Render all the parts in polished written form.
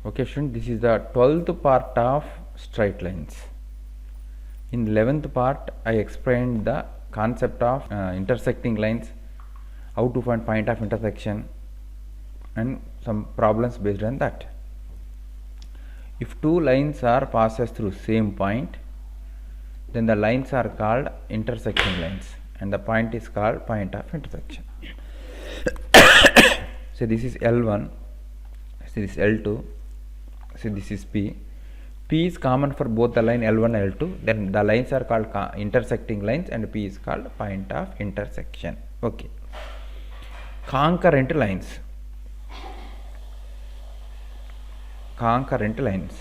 Okay student, this is the 12th part of straight lines. In 11th part I explained the concept of intersecting lines, how to find point of intersection and some problems based on that. If two lines are passes through same point, then the lines are called intersecting lines and the point is called point of intersection. So this is L1, so this is L2, so this is P. P is common for both the line L1 and L2, then the lines are called intersecting lines and P is called point of intersection. Okay. Concurrent lines. Concurrent lines.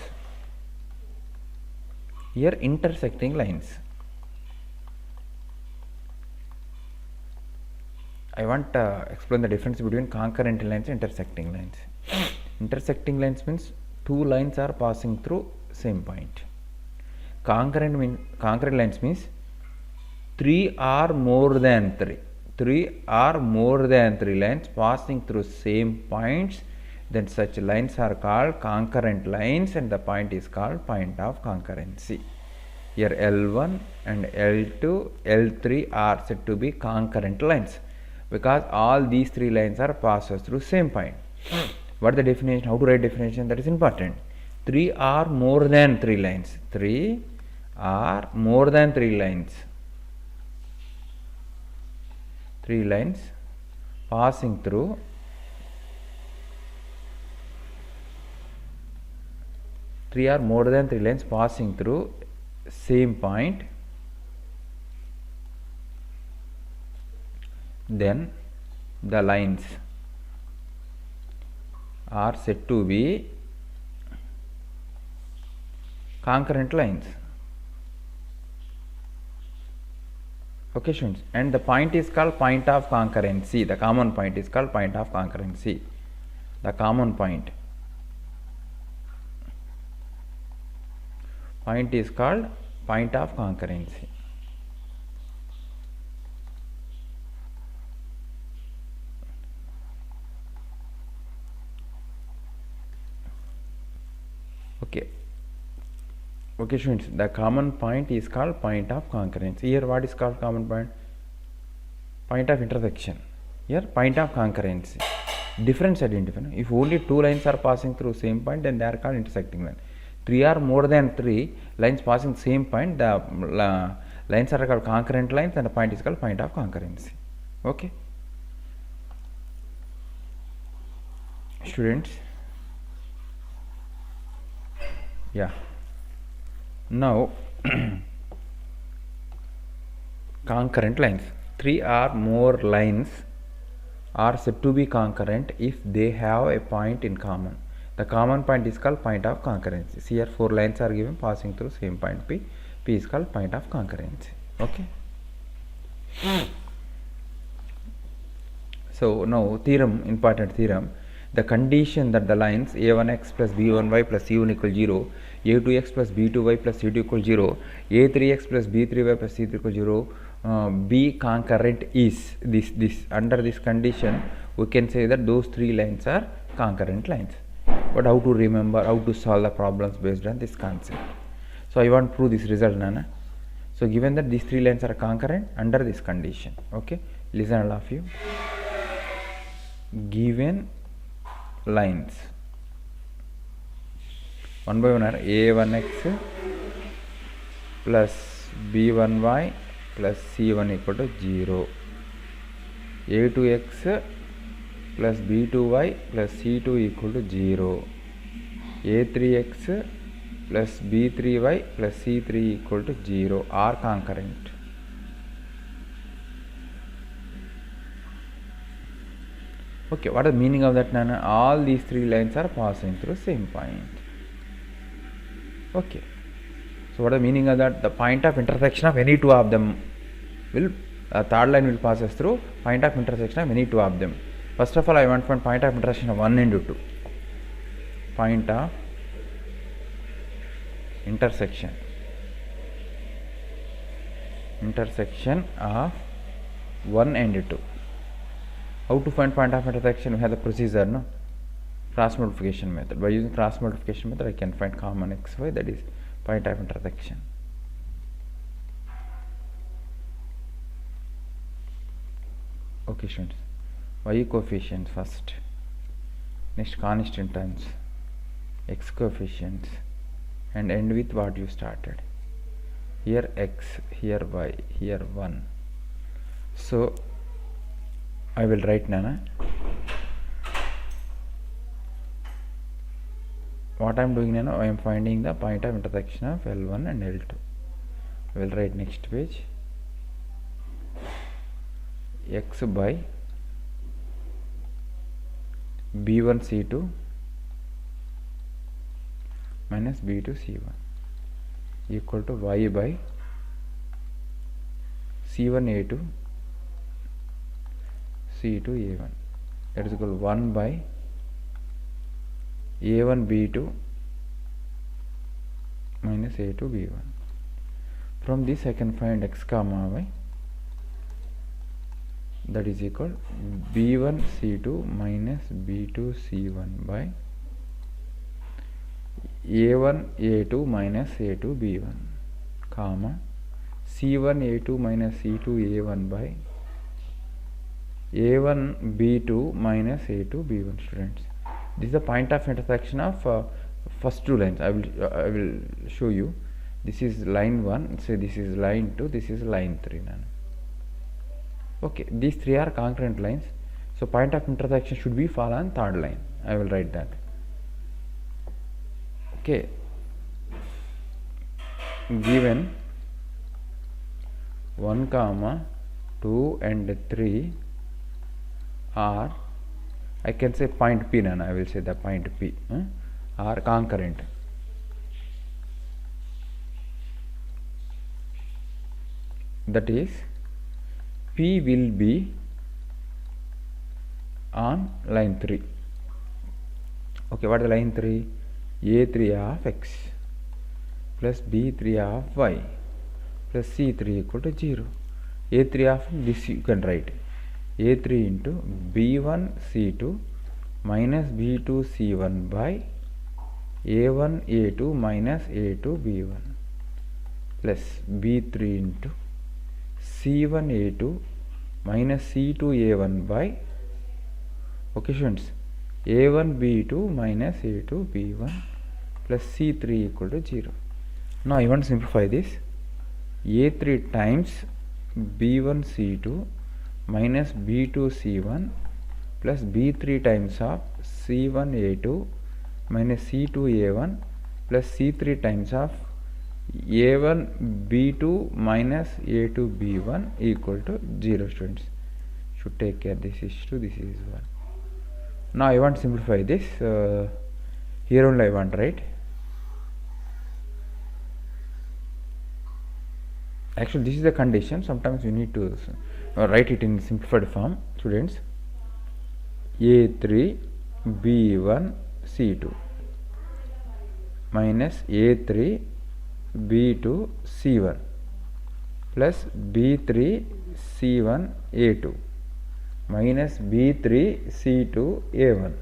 Here intersecting lines. I want to explain the difference between concurrent lines and intersecting lines. Intersecting lines means two lines are passing through same point. Concurrent lines means three or more than three lines passing through same points, then such lines are called concurrent lines and the point is called point of concurrency. Here L1 and L2, L3 are said to be concurrent lines because all these three lines are passes through same point. What is the definition? How to write definition? That is important. Three or more than three lines. Three or more than three lines. Three lines passing through three or more than three lines passing through same point, then the lines are said to be concurrent lines. Okay students, and the point is called point of concurrency. The common point is called point of concurrency. The common point is called point of concurrency. Okay students, the common point is called point of concurrency. Here what is called common point? Point of intersection. Here point of concurrency. Difference identify. If only two lines are passing through same point, then they are called intersecting line. Three or more than three lines passing same point, the lines are called concurrent lines and the point is called point of concurrency. Okay students, yeah. Now concurrent lines. Three or more lines are said to be concurrent if they have a point in common. The common point is called point of concurrency. See here four lines are given passing through same point P. P is called point of concurrency. Okay. So now theorem, important theorem. The condition that the lines a1x plus b1y plus c1 equals 0, a2x plus b2y plus c2 equals 0, a3x plus b3y plus c3 equals 0 be concurrent is this. Under this condition we can say that those three lines are concurrent lines. But how to remember, how to solve the problems based on this concept? So I want to prove this result, Nana. So given that these three lines are concurrent under this condition, okay, listen all of you. Given lines one by one are a1x plus b1y plus c1 equal to 0, a2x plus b2y plus c2 equal to 0, a3x plus b3y plus c3 equal to 0 are concurrent. Okay, what is the meaning of that, Nana? All these three lines are passing through same point. Okay, so what is the meaning of that? The point of intersection of any two of them will, third line will pass through point of intersection of any two of them. First of all, I want to find point of intersection of 1 and 2. Point of intersection of 1 and 2. How to find point of intersection? We have the procedure, no? cross multiplication method. By using cross multiplication method, I can find common xy, that is point of intersection. Okay students, y coefficients first, next constant terms, x coefficients, and end with what you started. Here x, here y, here 1. So I will write now. What I am doing now, I am finding the point of intersection of L1 and L2. I will write next page. X by B1 C2 minus B2 C1 equal to y by C1 A2 C2 A1, that is equal to 1 by A1 B2 minus A2 B1. From this I can find x comma y, that is equal B1 C2 minus B2 C1 by A1 A2 minus A2 B1, comma C1 A2 minus C2 A1 by A1 B2 minus A2 B1. Students, this is the point of intersection of first two lines. I will show you. This is line 1, say this is line 2, this is line 3. Okay, these three are concurrent lines, so point of intersection should be fall on third line. I will write that. Okay, given 1, 2 and 3 are, I can say point P, I will say the point P are concurrent. That is, P will be on line 3. Okay, what is line 3? A3 of x plus B3 of y plus C3 equal to 0. A3 of this you can write A3 into B1 C2 minus B2 C1 by A1 A2 minus A2 B1 plus B3 into C1 A2 minus C2 A1 by, okay students, A1 B2 minus A2 B1 plus C3 equal to 0. Now I want to simplify this. A3 times B1 C2 minus B2 C1 plus B3 times of C1 A2 minus C2 A1 plus C3 times of A1 B2 minus A2 B1 equal to 0. Students, should take care. This is 2, this is 1. Now I want to simplify this. Here only I want to write. Actually, this is the condition. Sometimes you need to write it in simplified form. Students, A3 B1 C2 minus A3 B2 C1 plus B3 C1 A2 minus B3 C2 A1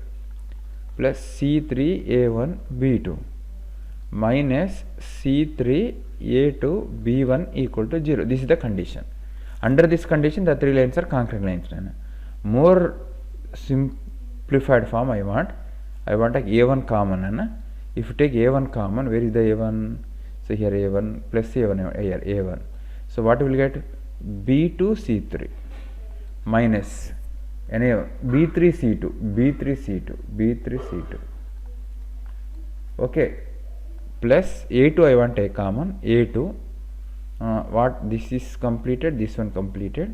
plus C3 A1 B2 minus C3 A2 B1 equal to 0. This is the condition. Under this condition, the three lines are concurrent lines. More simplified form I want like A1 common. If you take A1 common, where is the A1? So here A1 plus A1 here A1. So what we will get? B2 C3 minus B3 C2 B3 C2 B3 C2. Okay, plus A2 I want a common A2. What this is completed, this one completed.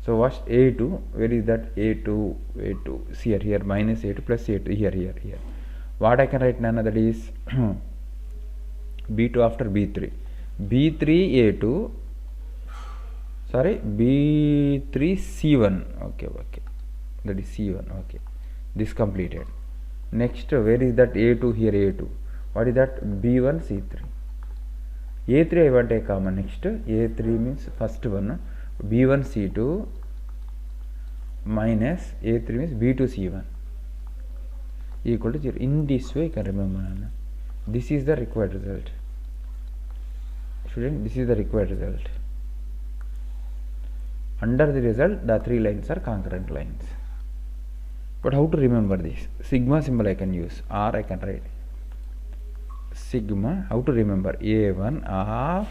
So what's A2? Where is that A2? A2. See here minus A2 plus A2 here. What I can write now, that is B2 after B3. B3 A2. Sorry, B3 C1. Okay. That is C1. Okay. This completed. Next, where is that A2? Here A2. What is that? B1 C3. A3 I want a common. Next, A3 means first one. B1 C2 minus A3 means B2 C1. equal to 0. In this way you can remember. This is the required result. Student, this is the required result. Under the result, the three lines are concurrent lines. But how to remember this? Sigma symbol I can use, or I can write sigma. How to remember? A1 of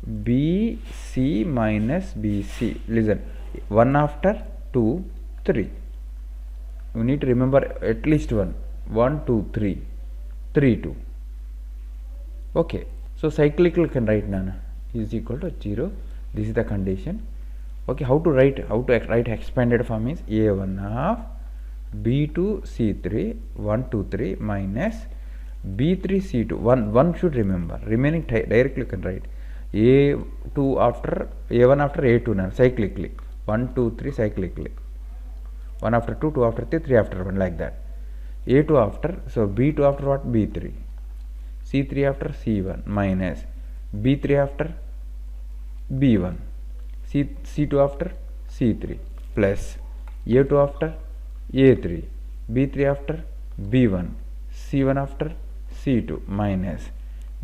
BC minus BC. Listen, 1 after 2, 3. You need to remember at least 1. 1, 2, 3. 3, 2. Okay. So cyclical can write nana is equal to 0. This is the condition. Okay, how to write expanded form is A1 of B2 C3 1 2 3 minus B3 C2 1 should remember. Remaining directly you can write A2 after A1 after A2 now cyclically 1 2 3 cyclically 1 after 2 2 after 3 3 after 1 like that. A2 after, so B2 after what? B3. C3 after C1 minus B3 after B1, C2 after C3 plus A2 after A3, B3 after B1, C1 after C2 minus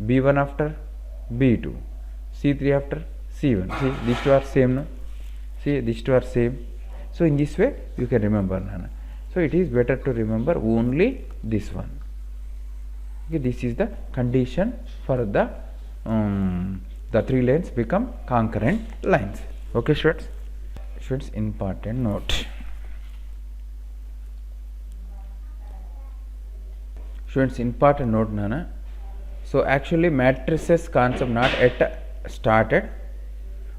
B1 after B2, C3 after C1. See, these two are same, no? See, these two are same. So in this way you can remember, Nana. So it is better to remember only this one. Okay, this is the condition for the three lines become concurrent lines. Okay, students. Students, important note. Students, important note, Nana. So actually matrices concept not yet started.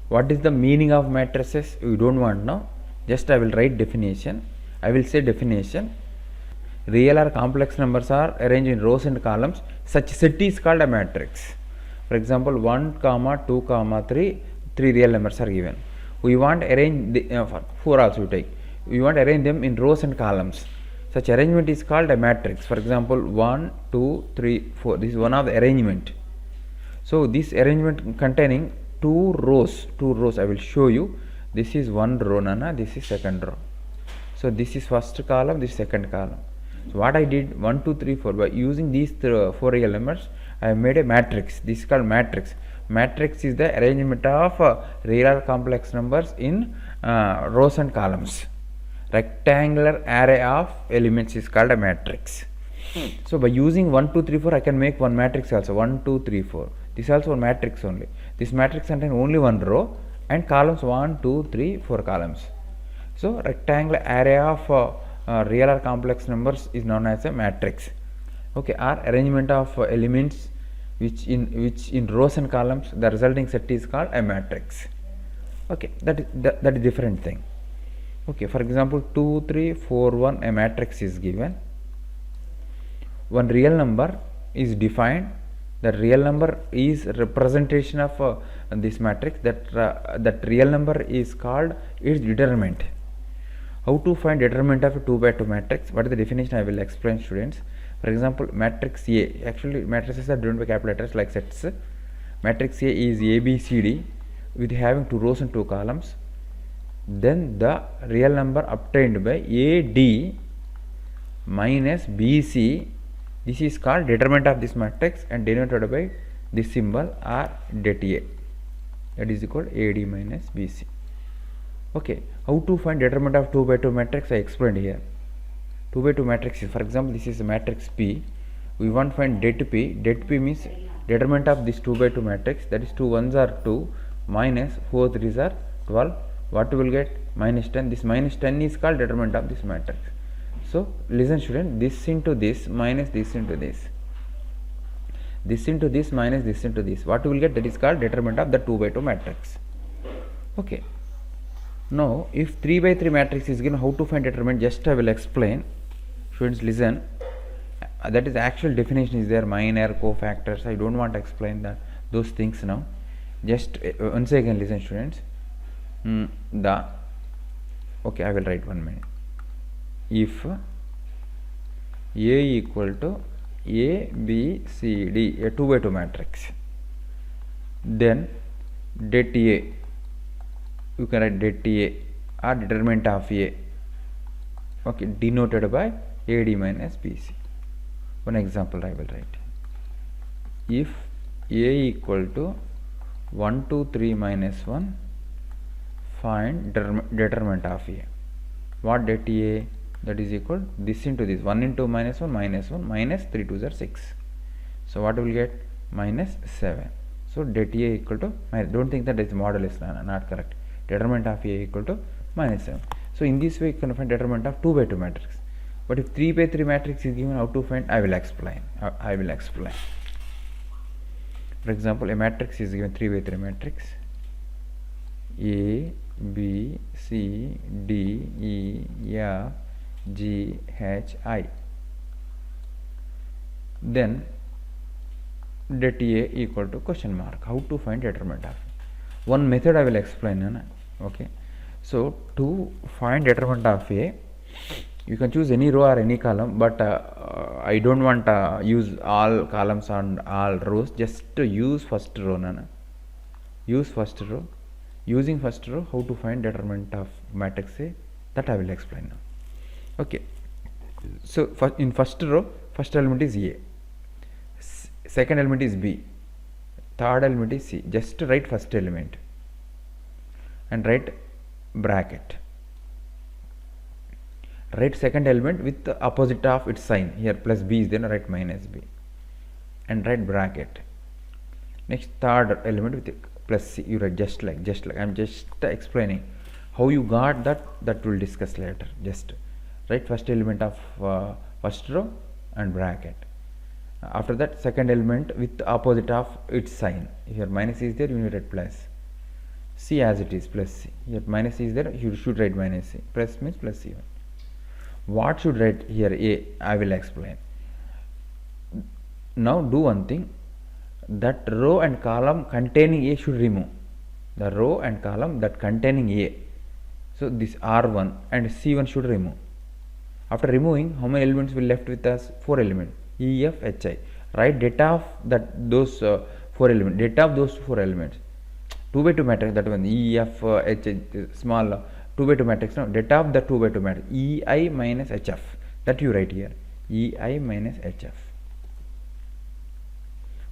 What is the meaning of matrices? You don't want now. Just I will write definition. I will say definition. Real or complex numbers are arranged in rows and columns. Such set is called a matrix. For example, 1, 2, 3, 3 real numbers are given. We want to arrange the 4 also you take. We want to arrange them in rows and columns. Such arrangement is called a matrix. For example, 1, 2, 3, 4. This is one of the arrangement. So this arrangement containing 2 rows. I will show you. This is one row, Nana. This is second row. So this is first column. This is second column. So what I did 1, 2, 3, 4 by using these 4 real numbers, I have made a matrix. This is called matrix. Matrix is the arrangement of real or complex numbers in rows and columns. Rectangular array of elements is called a matrix. So by using 1, 2, 3, 4, I can make one matrix also. 1, 2, 3, 4. This is also a matrix only. This matrix contains only one row and columns 1, 2, 3, 4 columns. So rectangular array of real or complex numbers is known as a matrix. Okay, or arrangement of elements which in rows and columns, the resulting set is called a matrix. Okay, that is different thing. Okay, for example, 2, 3, 4, 1, a matrix is given. One real number is defined. The real number is representation of this matrix. That real number is called its determinant. How to find determinant of a 2 by 2 matrix? What is the definition? I will explain, students. For example, matrix A. Actually, matrices are denoted by capital letters like sets. Matrix A is A, B, C, D with having 2 rows and 2 columns. Then the real number obtained by AD minus BC. This is called determinant of this matrix and denoted by this symbol or det A. That is equal to AD minus BC. Okay, how to find determinant of 2 by 2 matrix? I explained here. 2 by 2 matrix is, for example, this is a matrix P. We want to find det P. Det P means determinant of this 2 by 2 matrix. That is 2 1s are 2 minus 4 3s are 12. What we will get? Minus 10. This minus 10 is called determinant of this matrix. So listen, student. This into this minus this into this. This into this minus this into this. What we will get? That is called determinant of the 2 by 2 matrix. Okay. Now, if 3 by 3 matrix is given, how to find determinant? Just I will explain. Students, listen. That is actual definition is there. Minor cofactors. I don't want to explain that those things now. Just once again, listen, students. Okay, I will write 1 minute. If A equal to A, B, C, D, a 2 by 2 matrix, then det A. You can write det A or determinant of A. Okay, denoted by AD minus BC. One example I will write. If A equal to 1, 2, 3 minus 1, find determinant of A. What det A? That is equal this into this. 1 into minus 1 minus 3 2s are 6. So what will get? Minus 7. So det A equal to minus. Don't think that is modulus, not correct. Determinant of A equal to minus 7. So in this way you can find determinant of 2 by 2 matrix. But if 3 by 3 matrix is given, how to find? I will explain. For example, a matrix is given 3 by 3 matrix. A, B, C, D, E, F, G, H, I. Then det A equal to question mark. How to find determinant of A? One method I will explain. Okay. So to find determinant of A, you can choose any row or any column, but I don't want to use all columns and all rows. Just to use first row. Use first row. Using first row, how to find determinant of matrix A, that I will explain now. Okay. So in first row, first element is A, second element is B, third element is C. Just write first element and write bracket. Write second element with the opposite of its sign. Here plus B is there, write minus B and write bracket. Next third element with plus C, you write just like I am just explaining how you got that will discuss later. Just write first element of first row and bracket. After that second element with the opposite of its sign. Here minus is there, you need to write plus. C as it is, plus C. Here minus is there, you should write minus C. Plus means plus C1. What should write here? A, I will explain. Now do one thing, that row and column containing A should remove. The row and column that containing A. So this R1 and C1 should remove. After removing, how many elements will left with us? 4 elements. E, F, H, I. Write data of those 4 elements. Data of those 4 elements. 2 by 2 matrix, that one. E, F, H, I, small 2 by 2 matrix. Now data of the 2 by 2 matrix. E, I minus H, F. That you write here. E, I minus H, F.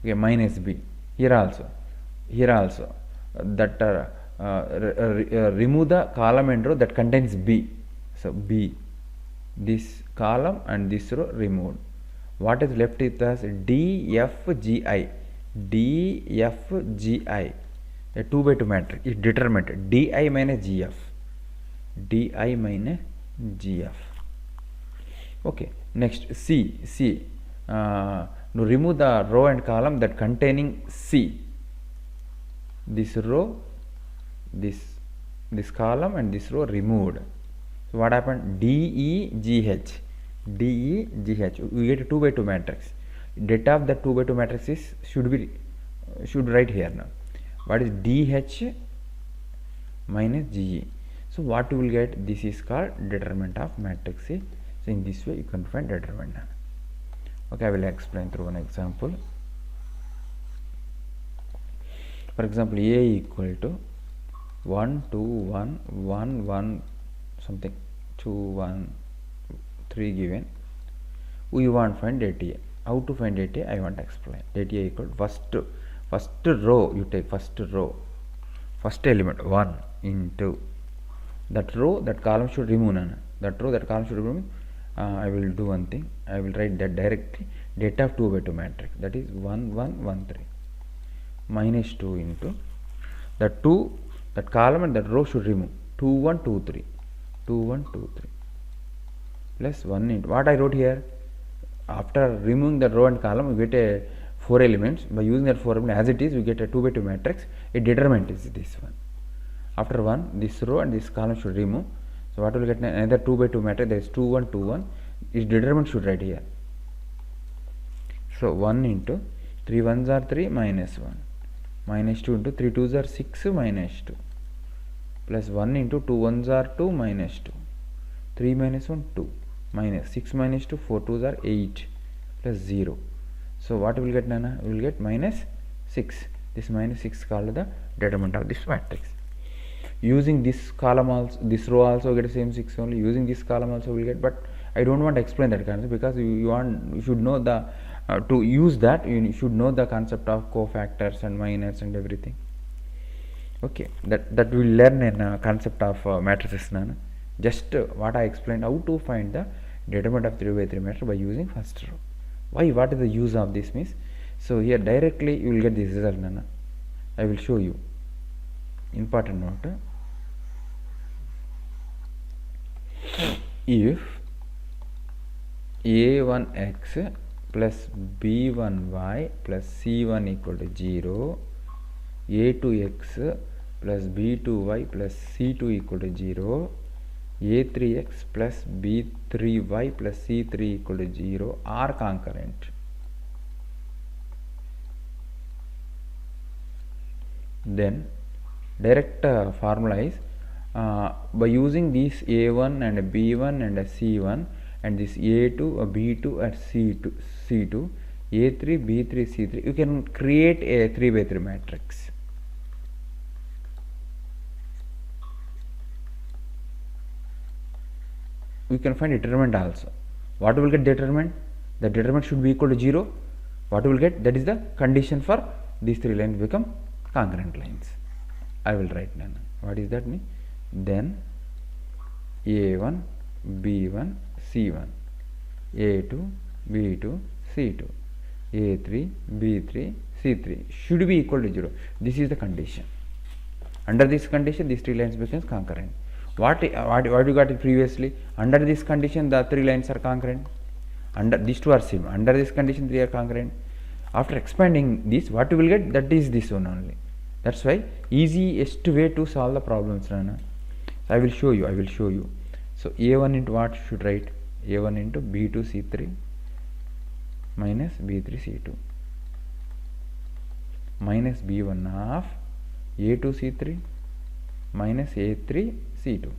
Okay, minus B. Here also that remove the column and row that contains B. So B, this column and this row removed. What is left with us? D, F, G, I. D, F, G, I. A 2 by 2 matrix is determined. D, I minus G, F. D, I minus G, F. Okay. Next C. Now remove the row and column that containing C. This row, this column and this row removed. So what happened? D, E, G, H. D, E, G, H. We get a 2 by 2 matrix. Data of the 2 by 2 matrix is should write here now. What is DH minus GE? So what you will get? This is called determinant of matrix A. So in this way you can find determinant. Okay, I will explain through one example. For example, A equal to 1, 2, 1, 1, 1, something 2, 1, 3 given. We want to find det A. How to find det A? I want to explain. Det A equal to first row, you take first row, first element 1 into that row, that column should remove none. That row, that column should remove. I will do one thing. I will write that directly. Data of 2 by 2 matrix, that is 1, 1, 1, 3 minus 2 into that 2, that column and that row should remove. 2, 1, 2, 3 2, 1, 2, 3 plus 1 into what I wrote here. After removing the row and column, we get a 4 elements. By using that 4 elements as it is, we get a 2 by 2 matrix. A determinant is this one. After 1, this row and this column should remove. So what will get? Another 2 by 2 matrix. There is 2, 1, 2, 1. Its determinant should write here. So 1 into 3 1s are 3 minus 1 minus 2 into 3 2s are 6 minus 2 plus 1 into 2 1s are 2 minus 2 3 minus 1 2 minus 6 minus 2 4 2s are 8 plus 0. So what will get, Nana? We will get minus 6. This minus 6 called the determinant of this matrix. using this column also, this row also get same 6 only, using this column also will get, but I don't want to explain that concept because you should know the to use that you should know the concept of cofactors and minors and everything. Okay, that we will learn in concept of matrices. Just what I explained, how to find the determinant of 3 by 3 matrix by using first row. Why? What is the use of this means? So here directly you will get this result. I will show you. Important note: if a1x plus b1y plus c1 equal to 0, a2x plus b2y plus c2 equal to 0, a3x plus b3y plus c3 equal to 0 are concurrent, then direct formula is by using these a1 and b1 and c1 and this a2, b2 and c2, a3, b3, c3, you can create a 3 by 3 matrix. We can find determinant also. What will get determinant? The determinant should be equal to 0. What will get? That is the condition for these 3 lines become concurrent lines. I will write now. What is that mean? Then a1, b1, c1, a2, b2, c2, a3, b3, c3 should be equal to 0. This is the condition. Under this condition, these 3 lines becomes concurrent. What you got it previously? Under this condition, the 3 lines are concurrent. Under these 2 are same. Under this condition, 3 are concurrent. After expanding this, what you will get? That is this one only. That's why easiest way to solve the problems. I will show you. So a1 into what should write? a1 into b2 c3 minus b3 c2 minus b1 of a2 c3 minus a3 c2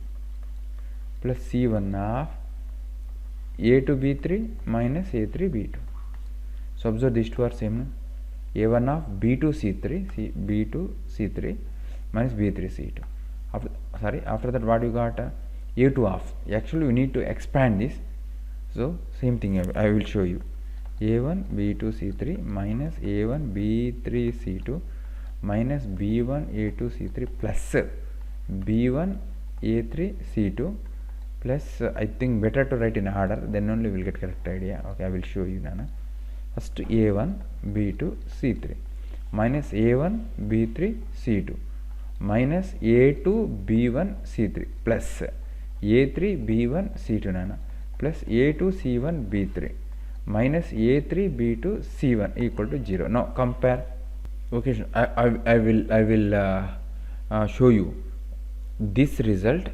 plus c1 of a2 b3 minus a3 b2. So observe these 2 are same. a1 of b2 c3 b2 c3 minus b3 c2. After that what you got? a2 of, actually we need to expand this. So same thing I will show you. a1 b2 c3 minus a1 b3 c2 minus b1 a2 c3 plus b1 a3 c2 plus I think better to write in order, then only we will get correct idea. Okay, I will show you now. First a1 b2 c3 minus a1 b3 c2 minus a2 b1 c3 plus a3 b1 c2 nana plus a2 c1 b3 minus a3 b2 c1 equal to 0. Now compare. Okay, I will show you this result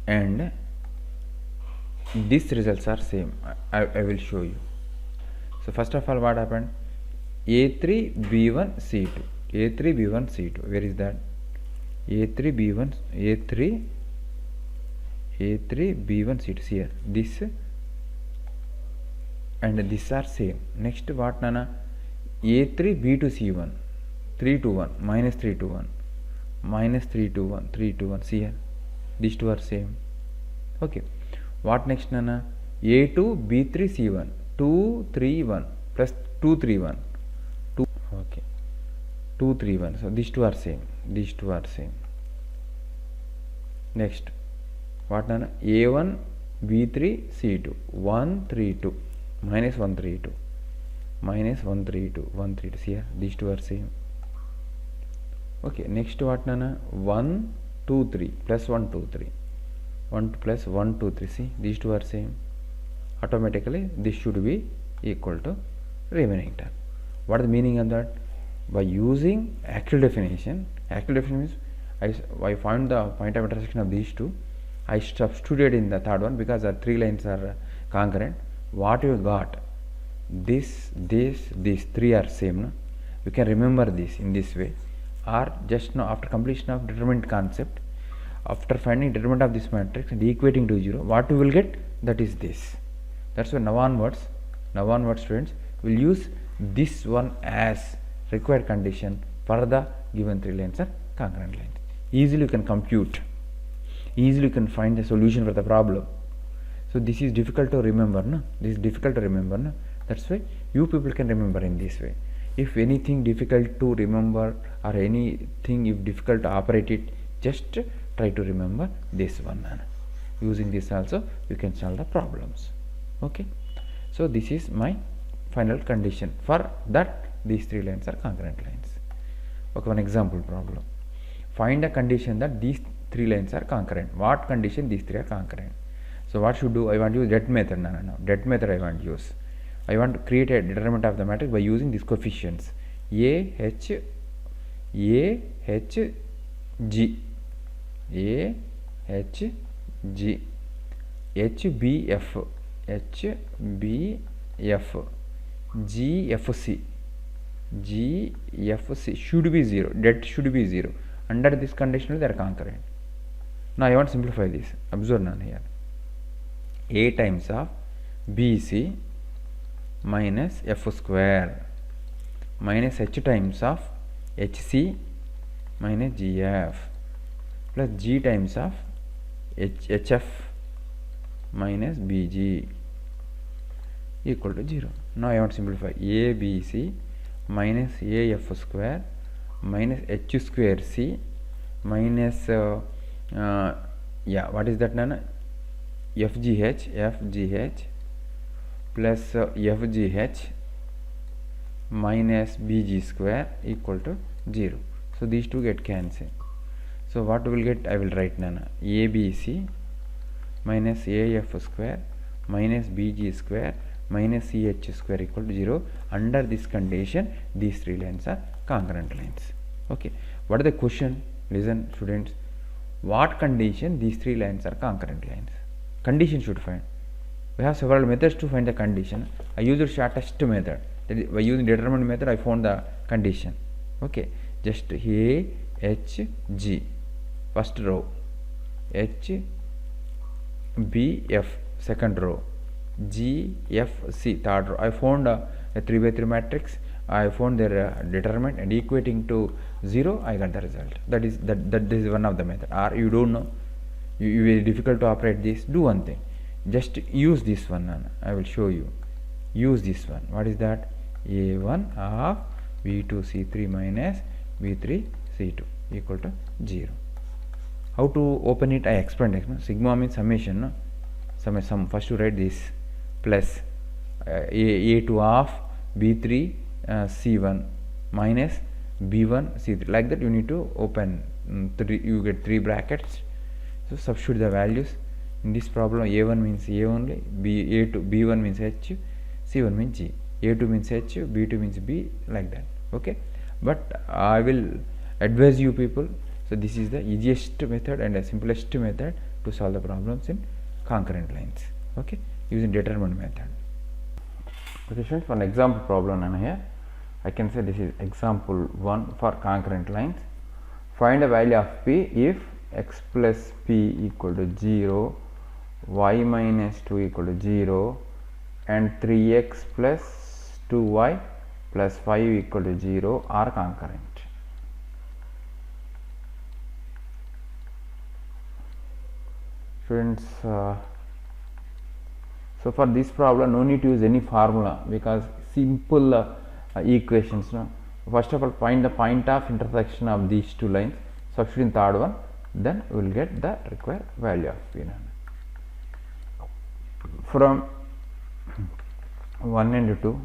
and these results are same. I will show you. So first of all, what happened? a3 b1 c2, a3 b1 c2, where is that? a3 b1 a3 b1 c2 here, this and this are same. Next what nana? a3 b2 c1 3 to 1 minus 3 to 1 minus 3 to 1 3 to 1, see here these 2 are same. Okay, what next nana? a2 b3 c1 2 3 1 plus 2 3 1 2, okay, 2 3 1. So these 2 are same, Next what nana? a1 b3 c2 1 3 2 minus 1 3 2 minus 1 3 2 1 3 2, see here these 2 are same. Okay, next what nana? 1 2 3 plus 1 2 3 1 plus 1 2 3, see these 2 are same. Automatically this should be equal to remaining term. What is the meaning of that? By using actual definition means I found the point of intersection of these 2. I substituted in the third one because the 3 lines are concurrent. What you got? These 3 are same. No? You can remember this in this way, or just now after completion of determinant concept, after finding determinant of this matrix and equating to 0, what you will get? That is this. That's why now onwards students will use this one as required condition for the given 3 lines are concurrent lines. Easily you can compute, easily you can find the solution for the problem. So this is difficult to remember, no? This is difficult to remember, no? That's why you people can remember in this way. If anything difficult to remember or anything if difficult to operate it, just try to remember this one. Using this also you can solve the problems. Okay. So this is my final condition for that these 3 lines are concurrent lines. Okay, one example problem. Find a condition that these 3 lines are concurrent. What condition these 3 are concurrent? So what should do? I want to use det method now. Det method I want to use. I want to create a determinant of the matrix by using these coefficients A, H, G, A, H, G, H, B, F, H, B, F, G, F, C. G, F, C should be 0. Det should be 0. Under this condition they are concurrent. Now I want to simplify this. Observe now here. A times of BC minus F square minus H times of HC minus GF plus G times of HF minus BG equal to 0. Now I want to simplify. ABC minus AF square minus H square C minus what is that now? FGH plus FGH minus BG square equal to 0. So these two get cancelled. So what we will get? I will write now ABC minus AF square minus BG square minus CH square equal to 0. Under this condition these 3 lines are concurrent lines. Okay. What is the question? Listen students. What condition these 3 lines are concurrent lines? Condition should find. We have several methods to find the condition. I use the shortest method. That is, by using determinant method I found the condition. Okay. Just A, H, G first row, H, B, F second row, G, F, C third row. I found a 3 by 3 matrix. I found their determinant and equating to 0 I got the result. That is one of the method. Or you don't know, you very difficult to operate this. Do one thing, just use this one. I will show you. Use this one. What is that? A1 of V2C3 minus V3C2 equal to 0. How to open it? I explained. Sigma means summation. No? Sum. First you write this plus A2 of B3 C1 minus B1 C3. Like that you need to open you get 3 brackets. So substitute the values. In this problem A1 means A only, A2, B1 means H, C1 means G, A2 means H, B2 means B, like that. Okay. But I will advise you people. So this is the easiest method and the simplest method to solve the problems in concurrent lines. Okay. Using determinant method. Okay students, one example problem here. I can say this is example 1 for concurrent lines. Find a value of P if x plus P equal to 0, y minus 2 equal to 0 and 3x plus 2y plus 5 equal to 0 are concurrent. Students, so for this problem no need to use any formula because simple equations. No? First of all, find the point of intersection of these 2 lines, substitute in third one, then we will get the required value of P. From 1 and 2,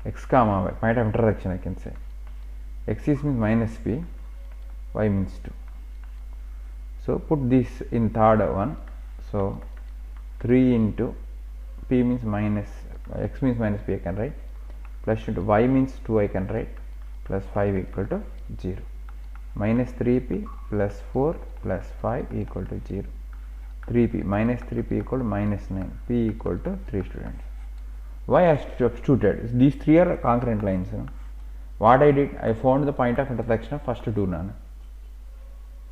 x comma y, point of intersection I can say. X is means minus P, y means 2. So put this in third one. So 3 into P means minus, x means minus P I can write, plus into y means 2 I can write, plus 5 equal to 0. Minus 3P plus 4 plus 5 equal to 0. 3P minus 3P equal to minus 9. P equal to 3 students. Why I substituted? These 3 are concurrent lines. What I did? I found the point of intersection of first 2 none.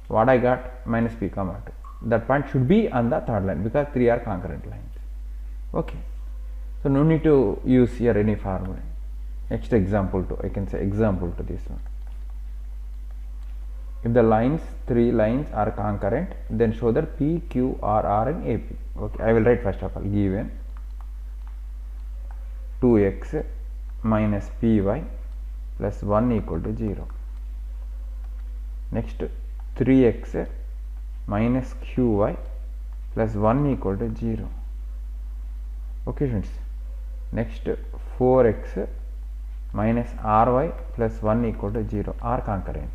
What I got? Minus P comma 2. That point should be on the third line because 3 are concurrent lines. Okay. So no need to use here any formula. Next example 2. I can say example to this one. if the lines, three lines are concurrent, then show that P, Q, R are in AP. Okay, I will write first of all given 2x minus py plus 1 equal to 0. Next 3x minus qy plus 1 equal to 0. Okay friends. Next 4x minus ry plus 1 equal to 0 are concurrent.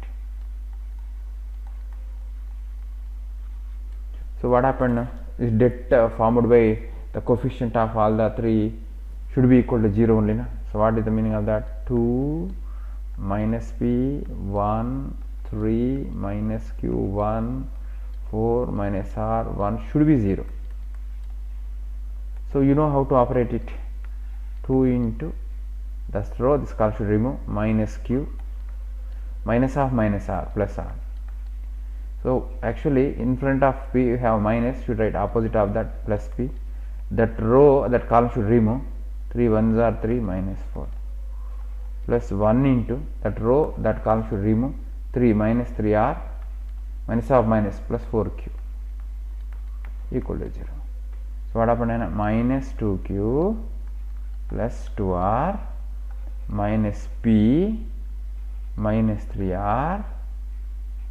So what happened now? This det formed by the coefficient of all the three should be equal to 0 only. So what is the meaning of that? 2 minus p, 1, 3 minus q, 1, 4 minus r, 1 should be 0. So you know how to operate it. 2 into this row, this column should remove, minus q, minus of minus r plus r. So actually in front of p you have minus, should write opposite of that plus p. That row, that column should remove, 3 1s are 3 minus 4 plus 1 into that row, that column should remove, 3 minus 3r minus of minus plus 4q equal to 0. So what happened? Minus 2q plus 2r minus p minus 3r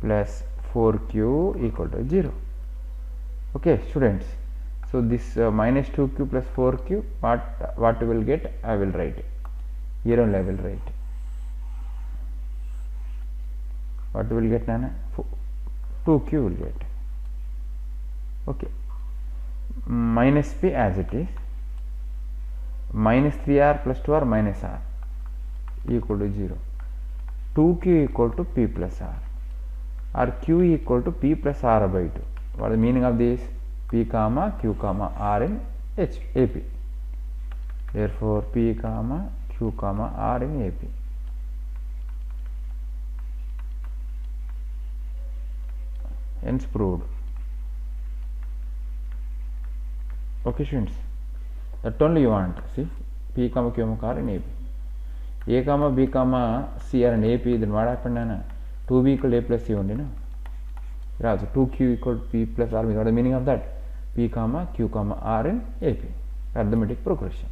plus 4q equal to 0. Okay students, so this minus 2q plus 4q, what you will get, I will write here only. I will write what you will get, 2q will get. Okay, minus p as it is, minus 3r plus 2r minus r equal to 0. 2q equal to p plus r, or q equal to p plus r by 2. What is the meaning of this? P comma q comma r in AP. Therefore p comma q comma r in AP. Hence proved. Okay students, that only you want. See, p comma q comma r in AP. A comma b comma c are in AP. Then what happened? 2b equal to a plus c only. No? Also 2q equal to p plus r. What is the meaning of that? P comma q comma r in AP. Arithmetic progression.